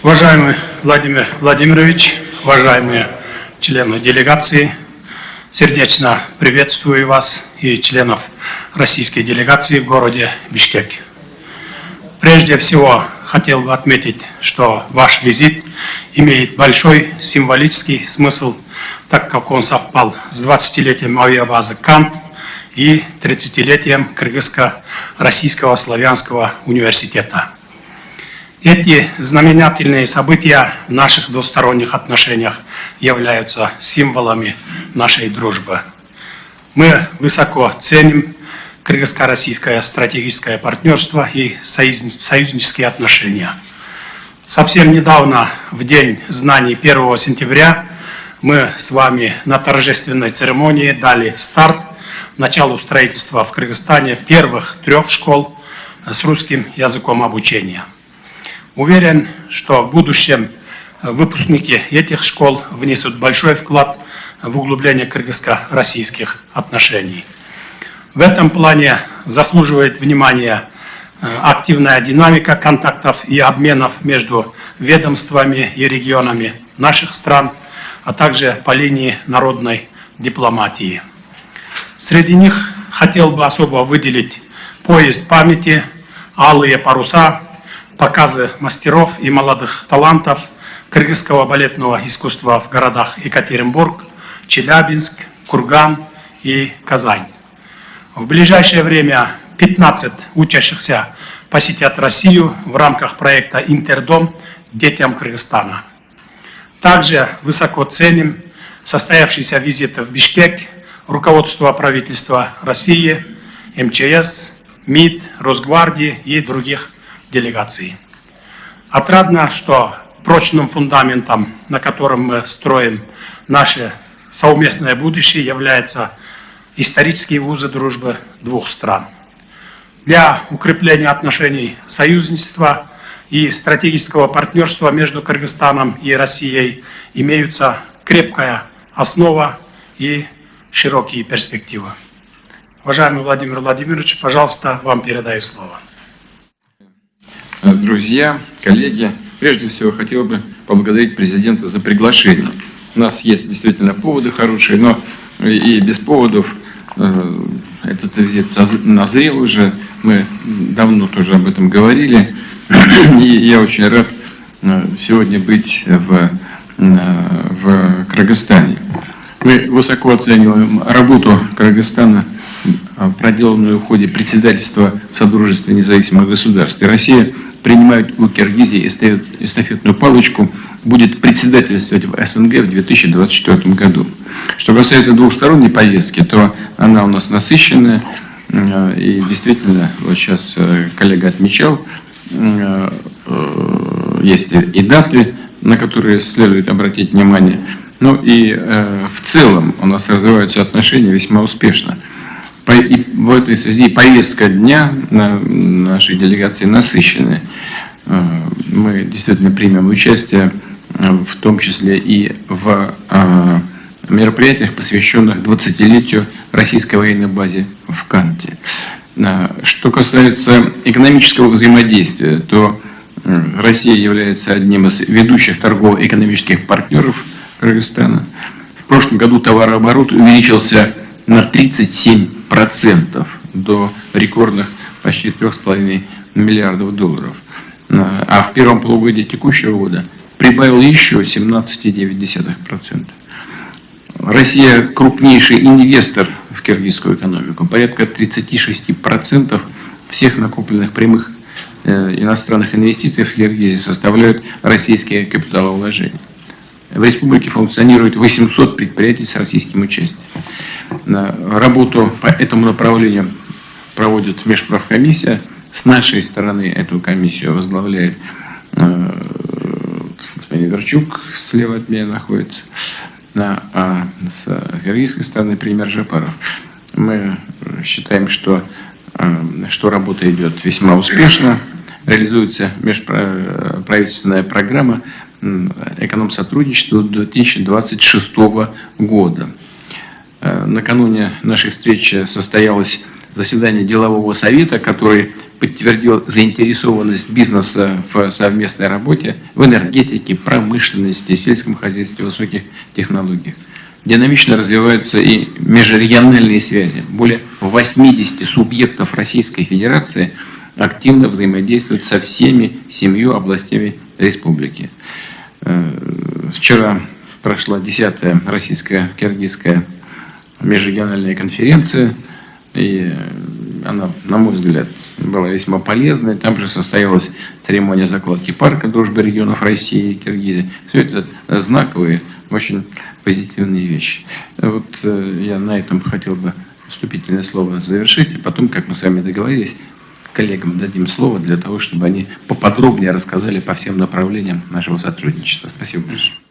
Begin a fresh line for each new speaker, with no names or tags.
Уважаемый Владимир Владимирович, уважаемые члены делегации, сердечно приветствую вас и членов российской делегации в городе Бишкек. Прежде всего, хотел бы отметить, что ваш визит имеет большой символический смысл, так как он совпал с 20-летием авиабазы «Кант» и 30-летием Кыргызско-Российского славянского университета. Эти знаменательные события в наших двусторонних отношениях являются символами нашей дружбы. Мы высоко ценим кыргызско-российское стратегическое партнерство и союзнические отношения. Совсем недавно, в День знаний 1 сентября, мы с вами на торжественной церемонии дали старт началу строительства в Кыргызстане первых 3 школ с русским языком обучения. Уверен, что в будущем выпускники этих школ внесут большой вклад в углубление кыргызско-российских отношений. В этом плане заслуживает внимания активная динамика контактов и обменов между ведомствами и регионами наших стран, а также по линии народной дипломатии. Среди них хотел бы особо выделить поезд памяти, алые паруса, показы мастеров и молодых талантов кыргызского балетного искусства в городах Екатеринбург, Челябинск, Курган и Казань. В ближайшее время 15 учащихся посетят Россию в рамках проекта «Интердом детям Кыргызстана». Также высоко ценим состоявшийся визит в Бишкек руководства правительства России, МЧС, МИД, Росгвардии и других делегаций. Отрадно, что прочным фундаментом, на котором мы строим наше совместное будущее, являются исторические вузы дружбы двух стран. Для укрепления отношений союзничества и стратегического партнерства между Кыргызстаном и Россией имеются крепкая основа и широкие перспективы. Уважаемый Владимир Владимирович, пожалуйста, вам передаю слово.
Друзья, коллеги, прежде всего хотел бы поблагодарить президента за приглашение. У нас есть действительно поводы хорошие, но и без поводов этот визит назрел уже. Мы давно тоже об этом говорили. И я очень рад сегодня быть в Кыргызстане. Мы высоко оцениваем работу Кыргызстана, проделанную в ходе председательства в Содружестве независимых государств. И Россия принимает у Киргизии эстафетную палочку, будет председательствовать в СНГ в 2024 году. Что касается двухсторонней повестки, то она у нас насыщенная. И действительно, вот сейчас коллега отмечал, есть и даты, на которые следует обратить внимание. Ну и в целом у нас развиваются отношения весьма успешно. И в этой связи повестка дня на нашей делегации насыщенная. Мы действительно примем участие, в том числе и в мероприятиях, посвященных 20-летию российской военной базе в Канте. Что касается экономического взаимодействия, то Россия является одним из ведущих торгово-экономических партнеров Кыргызстана. В прошлом году товарооборот увеличился на 37% до рекордных почти 3,5 миллиардов долларов. А в первом полугодии текущего года прибавил еще 17,9%. Россия крупнейший инвестор в киргизскую экономику. Порядка 36% всех накопленных прямых иностранных инвестиций в Киргизии составляют российские капиталовложения. В республике функционирует 800 предприятий с российским участием. Работу по этому направлению проводит Межправкомиссия. С нашей стороны эту комиссию возглавляет господин Верчук, слева от меня находится, а с киргизской стороны премьер Жапаров. Мы считаем, что работа идет весьма успешно. Реализуется межправительственная программа экономсотрудничества 2026 года. Накануне нашей встречи состоялось заседание делового совета, который подтвердил заинтересованность бизнеса в совместной работе в энергетике, промышленности, сельском хозяйстве, высоких технологиях. Динамично развиваются и межрегиональные связи. Более 80 субъектов Российской Федерации активно взаимодействуют со всеми 7 областями республики. Вчера прошла 10-я российско-киргизская межрегиональная конференция, и она, на мой взгляд, была весьма полезной. Там же состоялась церемония закладки парка дружбы регионов России и Киргизии. Все это знаковые, очень позитивные вещи. Вот я на этом хотел бы вступительное слово завершить, и потом, как мы с вами договорились, коллегам дадим слово для того, чтобы они поподробнее рассказали по всем направлениям нашего сотрудничества. Спасибо большое.